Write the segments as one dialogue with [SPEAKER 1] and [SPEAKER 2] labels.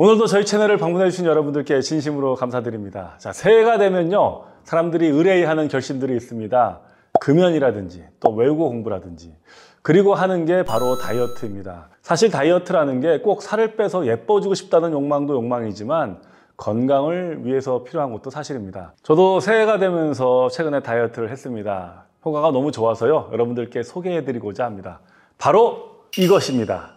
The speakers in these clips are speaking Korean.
[SPEAKER 1] 오늘도 저희 채널을 방문해 주신 여러분들께 진심으로 감사드립니다. 자, 새해가 되면요, 사람들이 의뢰하는 결심들이 있습니다. 금연이라든지 또 외국어 공부라든지, 그리고 하는 게 바로 다이어트입니다. 사실 다이어트라는 게 꼭 살을 빼서 예뻐지고 싶다는 욕망도 욕망이지만 건강을 위해서 필요한 것도 사실입니다. 저도 새해가 되면서 최근에 다이어트를 했습니다. 효과가 너무 좋아서요, 여러분들께 소개해 드리고자 합니다. 바로 이것입니다.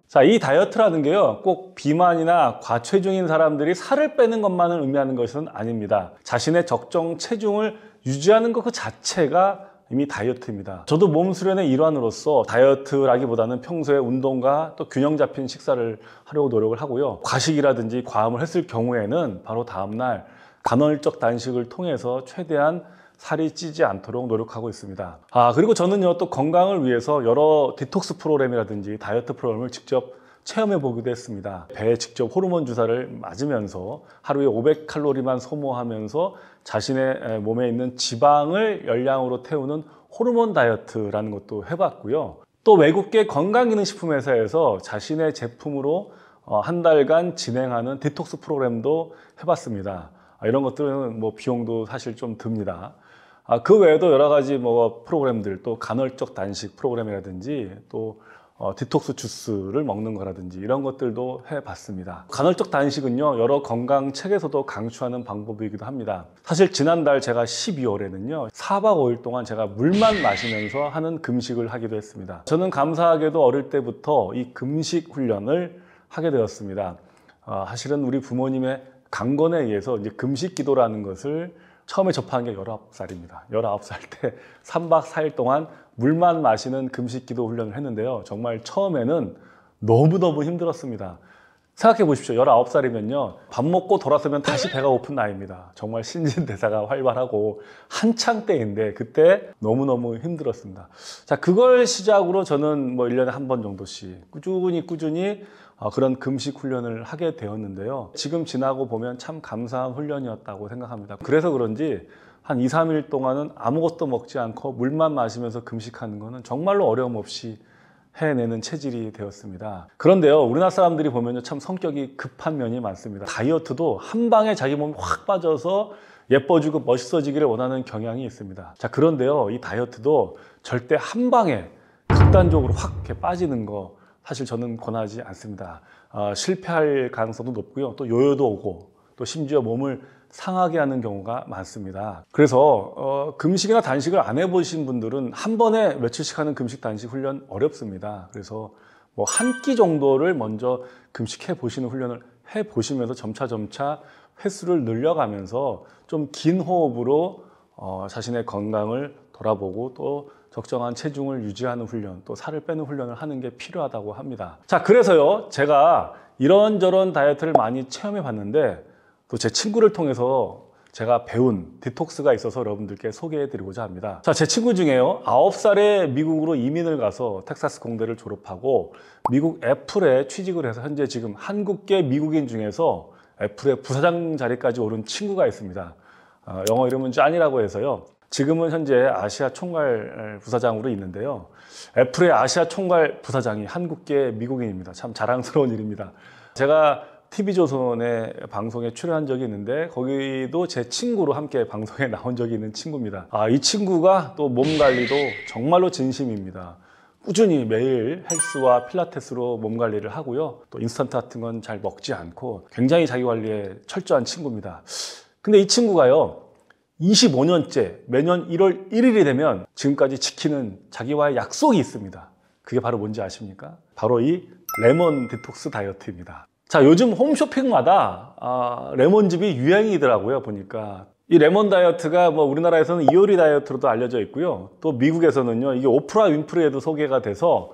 [SPEAKER 1] 자, 이 다이어트라는 게요, 꼭 비만이나 과체중인 사람들이 살을 빼는 것만을 의미하는 것은 아닙니다. 자신의 적정 체중을 유지하는 것 그 자체가 이미 다이어트입니다. 저도 몸 수련의 일환으로서 다이어트라기보다는 평소에 운동과 또 균형 잡힌 식사를 하려고 노력을 하고요, 과식이라든지 과음을 했을 경우에는 바로 다음날 간헐적 단식을 통해서 최대한 살이 찌지 않도록 노력하고 있습니다. 그리고 저는요, 또 건강을 위해서 여러 디톡스 프로그램이라든지 다이어트 프로그램을 직접 체험해 보기도 했습니다. 배에 직접 호르몬 주사를 맞으면서 하루에 500칼로리만 소모하면서 자신의 몸에 있는 지방을 열량으로 태우는 호르몬 다이어트라는 것도 해봤고요. 또 외국계 건강기능식품회사에서 자신의 제품으로 한 달간 진행하는 디톡스 프로그램도 해봤습니다. 이런 것들은 뭐 비용도 사실 좀 듭니다. 그 외에도 여러 가지 프로그램들, 또 간헐적 단식 프로그램이라든지 또 디톡스 주스를 먹는 거라든지 이런 것들도 해봤습니다. 간헐적 단식은요, 여러 건강 책에서도 강추하는 방법이기도 합니다. 사실 지난달 제가 12월에는요 4박 5일 동안 제가 물만 마시면서 하는 금식을 하기도 했습니다. 저는 감사하게도 어릴 때부터 이 금식 훈련을 하게 되었습니다. 사실은 우리 부모님의 강권에 의해서 이제 금식 기도라는 것을 처음에 접한 게 19살입니다. 19살 때 3박 4일 동안 물만 마시는 금식 기도 훈련을 했는데요, 정말 처음에는 너무너무 힘들었습니다. 생각해 보십시오. 19살이면요 밥 먹고 돌아서면 다시 배가 고픈 나이입니다. 정말 신진대사가 활발하고 한창 때인데 그때 너무너무 힘들었습니다. 자, 그걸 시작으로 저는 1년에 한 번 정도씩 꾸준히 그런 금식 훈련을 하게 되었는데요, 지금 지나고 보면 참 감사한 훈련이었다고 생각합니다. 그래서 그런지 한 2, 3일 동안은 아무것도 먹지 않고 물만 마시면서 금식하는 거는 정말로 어려움 없이 해내는 체질이 되었습니다. 그런데요, 우리나라 사람들이 보면요 참 성격이 급한 면이 많습니다. 다이어트도 한 방에 자기 몸이 확 빠져서 예뻐지고 멋있어지기를 원하는 경향이 있습니다. 자, 그런데요, 이 다이어트도 절대 한 방에 극단적으로 확 이렇게 빠지는 거 사실 저는 권하지 않습니다. 실패할 가능성도 높고요, 또 요요도 오고 또 심지어 몸을 상하게 하는 경우가 많습니다. 그래서 금식이나 단식을 안 해보신 분들은 한 번에 며칠씩 하는 금식 단식 훈련 어렵습니다. 그래서 한 끼 정도를 먼저 금식해 보시는 훈련을 해 보시면서 점차 횟수를 늘려가면서 좀 긴 호흡으로 자신의 건강을 돌아보고 또 적정한 체중을 유지하는 훈련, 또 살을 빼는 훈련을 하는 게 필요하다고 합니다. 자, 그래서요, 제가 이런저런 다이어트를 많이 체험해 봤는데 또 제 친구를 통해서 제가 배운 디톡스가 있어서 여러분들께 소개해 드리고자 합니다. 자, 제 친구 중에요, 9살에 미국으로 이민을 가서 텍사스 공대를 졸업하고 미국 애플에 취직을 해서 현재 지금 한국계 미국인 중에서 애플의 부사장 자리까지 오른 친구가 있습니다. 영어 이름은 쟈니라고 해서요, 지금은 현재 아시아 총괄 부사장으로 있는데요, 애플의 아시아 총괄 부사장이 한국계 미국인입니다. 참 자랑스러운 일입니다. 제가 TV조선의 방송에 출연한 적이 있는데 거기도 제 친구로 함께 방송에 나온 적이 있는 친구입니다. 이 친구가 또 몸 관리도 정말로 진심입니다. 꾸준히 매일 헬스와 필라테스로 몸 관리를 하고요, 또 인스턴트 같은 건 잘 먹지 않고 굉장히 자기 관리에 철저한 친구입니다. 근데 이 친구가요, 25년째 매년 1월 1일이 되면 지금까지 지키는 자기와의 약속이 있습니다. 그게 바로 뭔지 아십니까? 바로 이 레몬 디톡스 다이어트입니다. 자, 요즘 홈쇼핑마다 레몬즙이 유행이더라고요, 보니까. 이 레몬 다이어트가 우리나라에서는 이효리 다이어트로도 알려져 있고요, 또 미국에서는요 이게 오프라 윈프리에도 소개가 돼서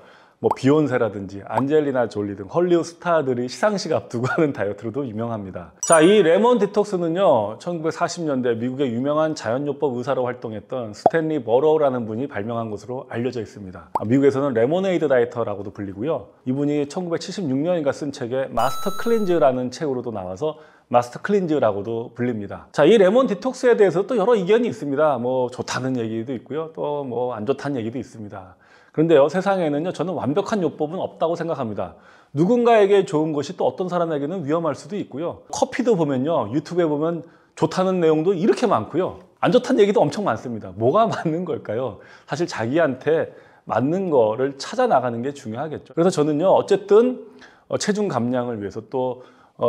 [SPEAKER 1] 비욘세라든지 안젤리나 졸리 등 헐리우드 스타들이 시상식 앞두고 하는 다이어트로도 유명합니다. 자, 이 레몬 디톡스는요 1940년대 미국의 유명한 자연요법 의사로 활동했던 스탠리 버로우라는 분이 발명한 것으로 알려져 있습니다. 미국에서는 레모네이드 다이어터라고도 불리고요, 이분이 1976년인가 쓴 책에 마스터 클린즈라는 책으로도 나와서 마스터 클린즈라고도 불립니다. 자, 이 레몬 디톡스에 대해서 또 여러 의견이 있습니다. 좋다는 얘기도 있고요, 또 안 좋다는 얘기도 있습니다. 그런데요, 세상에는요, 저는 완벽한 요법은 없다고 생각합니다. 누군가에게 좋은 것이 또 어떤 사람에게는 위험할 수도 있고요. 커피도 보면요, 유튜브에 보면 좋다는 내용도 이렇게 많고요. 안 좋다는 얘기도 엄청 많습니다. 뭐가 맞는 걸까요? 사실 자기한테 맞는 거를 찾아 나가는 게 중요하겠죠. 그래서 저는요, 어쨌든 체중 감량을 위해서 또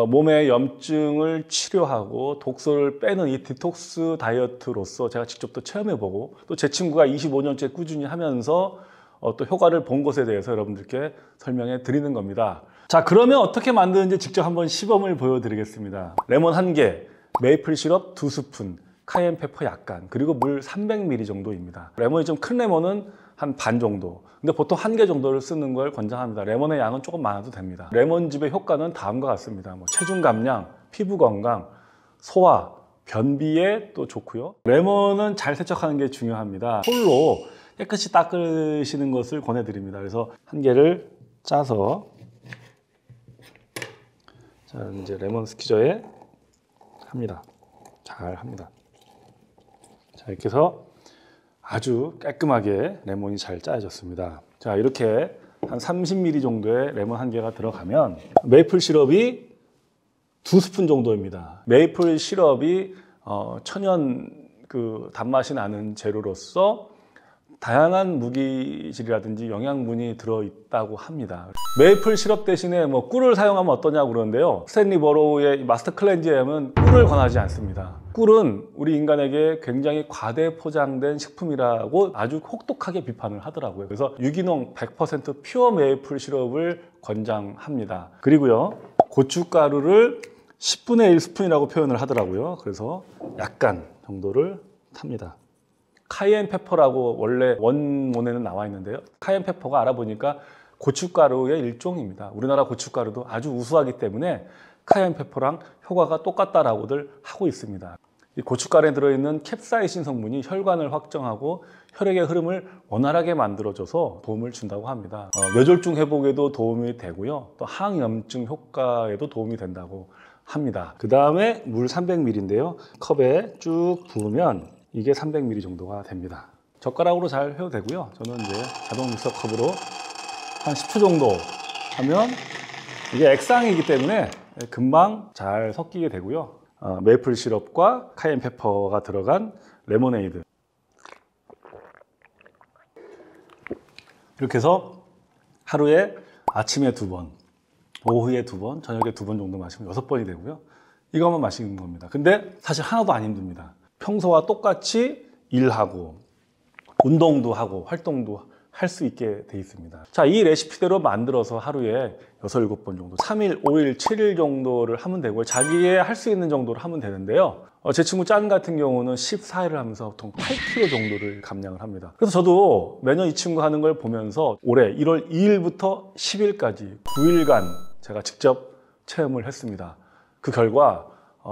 [SPEAKER 1] 몸의 염증을 치료하고 독소를 빼는 이 디톡스 다이어트로서 제가 직접 또 체험해보고 또 제 친구가 25년째 꾸준히 하면서 또 효과를 본 것에 대해서 여러분들께 설명해 드리는 겁니다. 자, 그러면 어떻게 만드는지 직접 한번 시범을 보여드리겠습니다. 레몬 1개, 메이플 시럽 2스푼, 카이엔 페퍼 약간, 그리고 물 300ml 정도입니다. 레몬이 좀 큰 레몬은 한 반 정도. 근데 보통 1개 정도를 쓰는 걸 권장합니다. 레몬의 양은 조금 많아도 됩니다. 레몬즙의 효과는 다음과 같습니다. 체중 감량, 피부 건강, 소화, 변비에 또 좋고요. 레몬은 잘 세척하는 게 중요합니다. 솔로 깨끗이 닦으시는 것을 권해드립니다. 그래서 1개를 짜서 자, 이제 레몬 스퀴저에 합니다. 잘 합니다. 자, 이렇게 해서 아주 깔끔하게 레몬이 잘 짜여졌습니다. 자, 이렇게 한 30ml 정도의 레몬 1개가 들어가면 메이플 시럽이 2스푼 정도입니다. 메이플 시럽이 천연 단맛이 나는 재료로서 다양한 무기질이라든지 영양분이 들어있다고 합니다. 메이플 시럽 대신에 꿀을 사용하면 어떠냐고 그러는데요. 스탠리 버로우의 마스터 클렌즈에 하면 꿀을 권하지 않습니다. 꿀은 우리 인간에게 굉장히 과대 포장된 식품이라고 아주 혹독하게 비판을 하더라고요. 그래서 유기농 100% 퓨어 메이플 시럽을 권장합니다. 그리고요, 고춧가루를 10분의 1 스푼이라고 표현을 하더라고요. 그래서 약간 정도를 탑니다. 카이엔 페퍼라고 원래 원문에는 나와 있는데요. 카이엔 페퍼가 알아보니까 고춧가루의 일종입니다. 우리나라 고춧가루도 아주 우수하기 때문에 카이엔 페퍼랑 효과가 똑같다라고들 하고 있습니다. 이 고춧가루에 들어있는 캡사이신 성분이 혈관을 확정하고 혈액의 흐름을 원활하게 만들어줘서 도움을 준다고 합니다. 뇌졸중 회복에도 도움이 되고요. 또 항염증 효과에도 도움이 된다고 합니다. 그 다음에 물 300ml인데요. 컵에 쭉 부으면 이게 300ml 정도가 됩니다. 젓가락으로 잘 해도 되고요. 저는 이제 자동 믹서컵으로 한 10초 정도 하면 이게 액상이기 때문에 금방 잘 섞이게 되고요. 메이플 시럽과 카이엔 페퍼가 들어간 레모네이드. 이렇게 해서 하루에 아침에 2번, 오후에 2번, 저녁에 2번 정도 마시면 6번이 되고요. 이거만 마시는 겁니다. 근데 사실 하나도 안 힘듭니다. 평소와 똑같이 일하고 운동도 하고 활동도 할 수 있게 돼 있습니다. 자, 이 레시피대로 만들어서 하루에 6, 7번 정도 3일, 5일, 7일 정도를 하면 되고요. 자기의 할 수 있는 정도를 하면 되는데요. 제 친구 짠 같은 경우는 14일을 하면서 보통 8kg 정도를 감량을 합니다. 그래서 저도 매년 이 친구 하는 걸 보면서 올해 1월 2일부터 10일까지 9일간 제가 직접 체험을 했습니다. 그 결과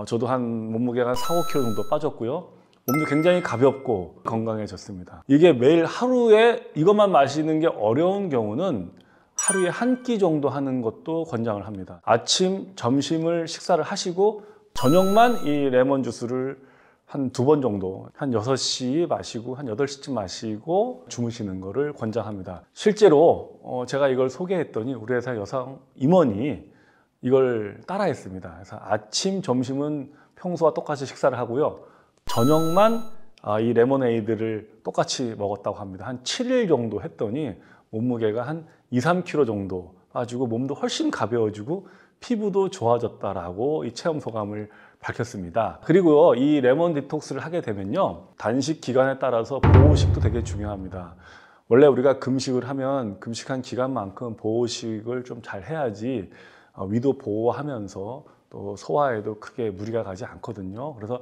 [SPEAKER 1] 저도 한 몸무게가 한 4, 5kg 정도 빠졌고요. 몸도 굉장히 가볍고 건강해졌습니다. 이게 매일 하루에 이것만 마시는 게 어려운 경우는 하루에 한 끼 정도 하는 것도 권장을 합니다. 아침, 점심을 식사를 하시고 저녁만 이 레몬 주스를 한 2번 정도, 한 6시 마시고 한 8시쯤 마시고 주무시는 거를 권장합니다. 실제로 제가 이걸 소개했더니 우리 회사 여성 임원이 이걸 따라했습니다. 그래서 아침, 점심은 평소와 똑같이 식사를 하고요. 저녁만 이 레모네이드를 똑같이 먹었다고 합니다. 한 7일 정도 했더니 몸무게가 한 2, 3kg 정도 빠지고 몸도 훨씬 가벼워지고 피부도 좋아졌다라고 이 체험 소감을 밝혔습니다. 그리고요, 이 레몬 디톡스를 하게 되면요, 단식 기간에 따라서 보호식도 되게 중요합니다. 원래 우리가 금식을 하면 금식한 기간만큼 보호식을 좀 잘 해야지 위도 보호하면서 또 소화에도 크게 무리가 가지 않거든요. 그래서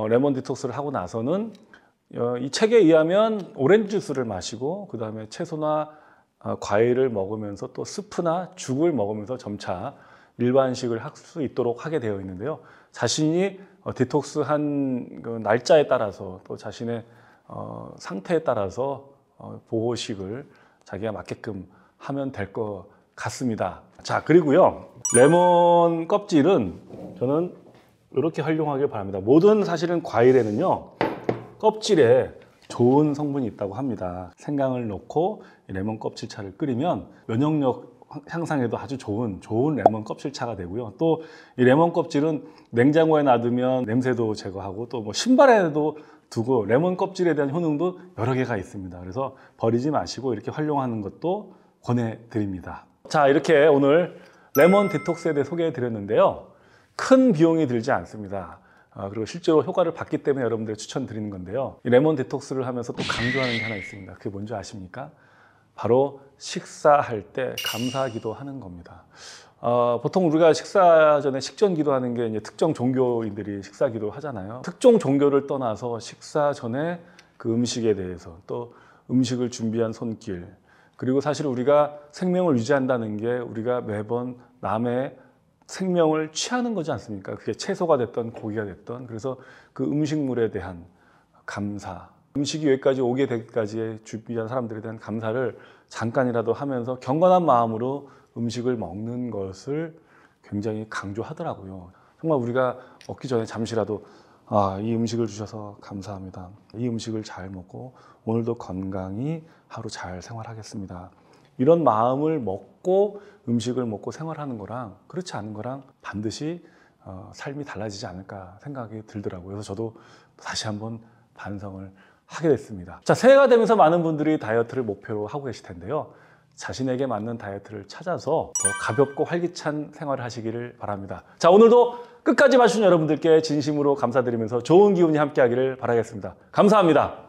[SPEAKER 1] 레몬 디톡스를 하고 나서는 이 책에 의하면 오렌지 주스를 마시고 그 다음에 채소나 과일을 먹으면서 또 스프나 죽을 먹으면서 점차 일반식을 할 수 있도록 하게 되어 있는데요. 자신이 디톡스한 그 날짜에 따라서 또 자신의 상태에 따라서 보호식을 자기가 맞게끔 하면 될 것 같습니다. 자, 그리고요, 레몬 껍질은 저는 이렇게 활용하길 바랍니다. 모든 사실은 과일에는요, 껍질에 좋은 성분이 있다고 합니다. 생강을 넣고 레몬 껍질차를 끓이면 면역력 향상에도 아주 좋은 레몬 껍질차가 되고요. 또 이 레몬 껍질은 냉장고에 놔두면 냄새도 제거하고 또 뭐 신발에도 두고 레몬 껍질에 대한 효능도 여러 개가 있습니다. 그래서 버리지 마시고 이렇게 활용하는 것도 권해드립니다. 자, 이렇게 오늘 레몬 디톡스에 대해 소개해 드렸는데요. 큰 비용이 들지 않습니다. 그리고 실제로 효과를 봤기 때문에 여러분들 추천드리는 건데요. 이 레몬 디톡스를 하면서 또 강조하는 게 하나 있습니다. 그게 뭔지 아십니까? 바로 식사할 때 감사기도 하는 겁니다. 보통 우리가 식사 전에 식전기도 하는 게 이제 특정 종교인들이 식사기도 하잖아요. 특정 종교를 떠나서 식사 전에 그 음식에 대해서 또 음식을 준비한 손길, 그리고 사실 우리가 생명을 유지한다는 게 우리가 매번 남의 생명을 취하는 거지 않습니까? 그게 채소가 됐던 고기가 됐던. 그래서 그 음식물에 대한 감사, 음식이 여기까지 오게 되기까지의 준비한 사람들에 대한 감사를 잠깐이라도 하면서 경건한 마음으로 음식을 먹는 것을 굉장히 강조하더라고요. 정말 우리가 먹기 전에 잠시라도 이 음식을 주셔서 감사합니다. 이 음식을 잘 먹고 오늘도 건강히 하루 잘 생활하겠습니다. 이런 마음을 먹고 음식을 먹고 생활하는 거랑 그렇지 않은 거랑 반드시 삶이 달라지지 않을까 생각이 들더라고요. 그래서 저도 다시 한번 반성을 하게 됐습니다. 자, 새해가 되면서 많은 분들이 다이어트를 목표로 하고 계실 텐데요. 자신에게 맞는 다이어트를 찾아서 더 가볍고 활기찬 생활을 하시기를 바랍니다. 자, 오늘도 끝까지 봐주신 여러분들께 진심으로 감사드리면서 좋은 기운이 함께 하기를 바라겠습니다. 감사합니다.